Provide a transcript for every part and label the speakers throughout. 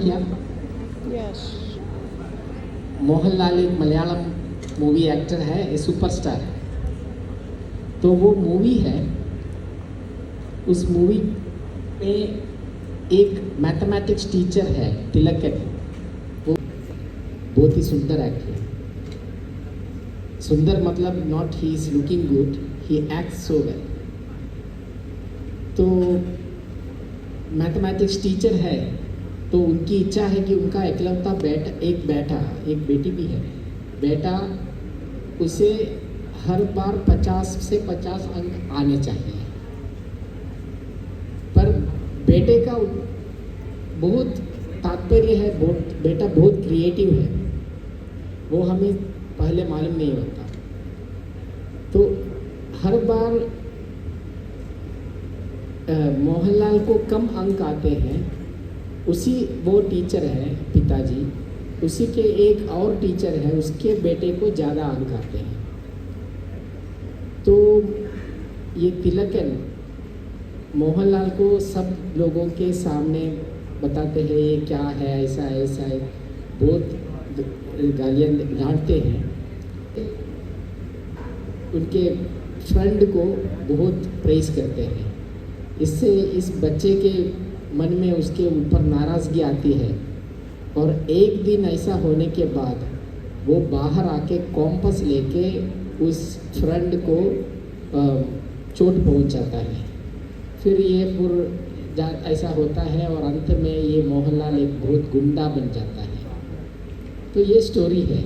Speaker 1: क्या
Speaker 2: यस।
Speaker 1: मोहनलाल एक Malayalam movie actor है, ये सुपरस्टार है। तो वो मूवी है, उस मूवी में एक मैथमेटिक्स टीचर है तिलकन। वो बहुत ही सुंदर एक्टर है। सुंदर मतलब not he is looking good, he acts so well. तो मैथमेटिक्स टीचर है, तो उनकी इच्छा है कि उनका एकलौता एक बेटी भी है। बेटा उसे हर बार 50 से 50 अंक आने चाहिए, पर बेटे का बहुत तात्पर्य है, बेटा बहुत क्रिएटिव है, वो हमें पहले मालूम नहीं होता। तो हर बार मोहनलाल को कम अंक आते हैं। उसी वो टीचर है पिताजी, उसी के एक और टीचर है, उसके बेटे को ज़्यादा अंक आते हैं। तो ये तिलकन मोहनलाल को सब लोगों के सामने बताते हैं ये क्या है, ऐसा ऐसा है, बहुत गालियाँ डांटते हैं। उनके फ्रेंड को बहुत प्रेज करते हैं। इससे इस बच्चे के मन में उसके ऊपर नाराज़गी आती है, और एक दिन ऐसा होने के बाद वो बाहर आके कॉम्पस लेके उस फ्रेंड को चोट पहुंचाता है। फिर ये ऐसा होता है, और अंत में ये मोहनलाल एक बहुत गुंडा बन जाता है। तो ये स्टोरी है।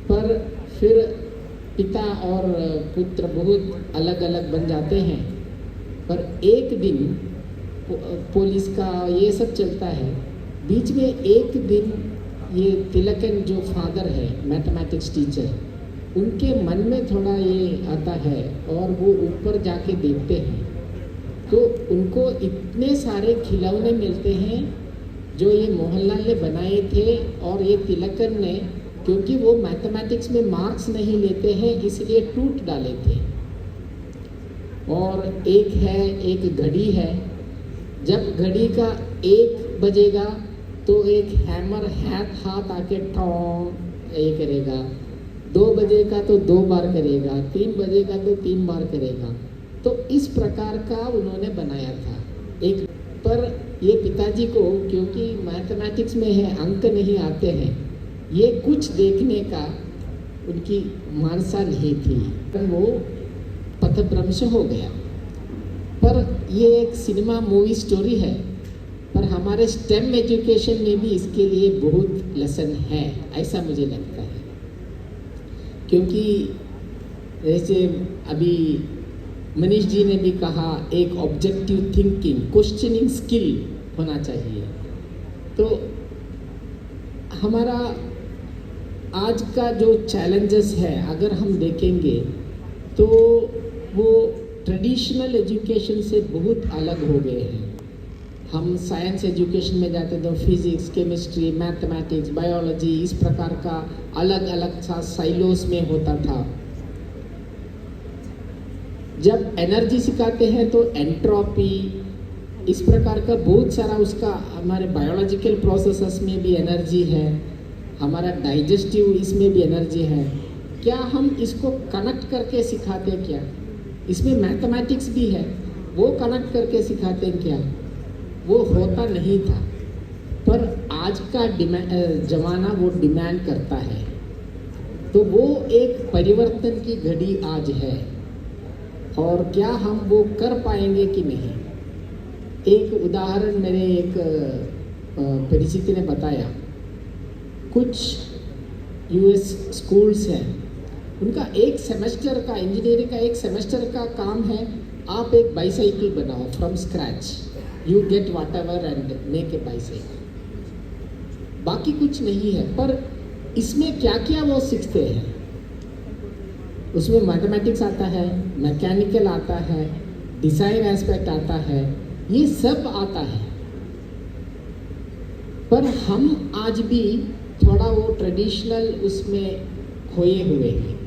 Speaker 1: पर फिर पिता और पुत्र बहुत अलग अलग बन जाते हैं। पर एक दिन पुलिस का ये सब चलता है, बीच में एक दिन ये तिलकन जो फादर है मैथमेटिक्स टीचर, उनके मन में थोड़ा ये आता है, और वो ऊपर जाके देखते हैं तो उनको इतने सारे खिलौने मिलते हैं जो ये मोहनलाल ने बनाए थे, और ये तिलकन ने, क्योंकि वो मैथमेटिक्स में मार्क्स नहीं लेते हैं इसलिए टूट डाले थे। और एक घड़ी है, जब घड़ी का 1 बजेगा तो एक हैमर हाथ आके टॉन्ग ये करेगा, 2 बजेगा तो 2 बार करेगा, 3 बजेगा तो 3 बार करेगा। तो इस प्रकार का उन्होंने बनाया था एक। पर ये पिताजी को, क्योंकि मैथमेटिक्स में है अंक नहीं आते हैं, ये कुछ देखने का उनकी मानसा नहीं थी, तो वो पथभ्रंश हो गया। पर ये एक सिनेमा मूवी स्टोरी है, पर हमारे स्टेम एजुकेशन में भी इसके लिए बहुत लेसन है, ऐसा मुझे लगता है। क्योंकि जैसे अभी मनीष जी ने भी कहा, एक ऑब्जेक्टिव थिंकिंग, क्वेश्चनिंग स्किल होना चाहिए। तो हमारा आज का जो चैलेंजेस है अगर हम देखेंगे तो वो ट्रेडिशनल एजुकेशन से बहुत अलग हो गए हैं। हम साइंस एजुकेशन में जाते तो फिजिक्स, केमिस्ट्री, मैथमेटिक्स, बायोलॉजी, इस प्रकार का अलग अलग सा साइलोस में होता था। जब एनर्जी सिखाते हैं तो एंट्रोपी, इस प्रकार का बहुत सारा उसका, हमारे बायोलॉजिकल प्रोसेसेस में भी एनर्जी है, हमारा डाइजेस्टिव इसमें भी एनर्जी है। क्या हम इसको कनेक्ट करके सिखाते क्या? इसमें मैथमेटिक्स भी है, वो कनेक्ट करके सिखाते हैं क्या? वो होता नहीं था। पर आज का जमाना वो डिमांड करता है, तो वो एक परिवर्तन की घड़ी आज है, और क्या हम वो कर पाएंगे कि नहीं? एक उदाहरण मेरे एक परिचित ने बताया। कुछ यूएस स्कूल्स हैं, उनका एक सेमेस्टर का, इंजीनियरिंग का एक सेमेस्टर का काम है, आप एक बाईसाइकिल बनाओ from scratch, you get watt ever and make a bicycle. बाकी कुछ नहीं है। पर इसमें क्या क्या वो सीखते हैं? उसमें मैथमेटिक्स आता है, मैकेनिकल आता है, डिज़ाइन एस्पेक्ट आता है, ये सब आता है। पर हम आज भी थोड़ा वो ट्रेडिशनल उसमें खोए हुए हैं।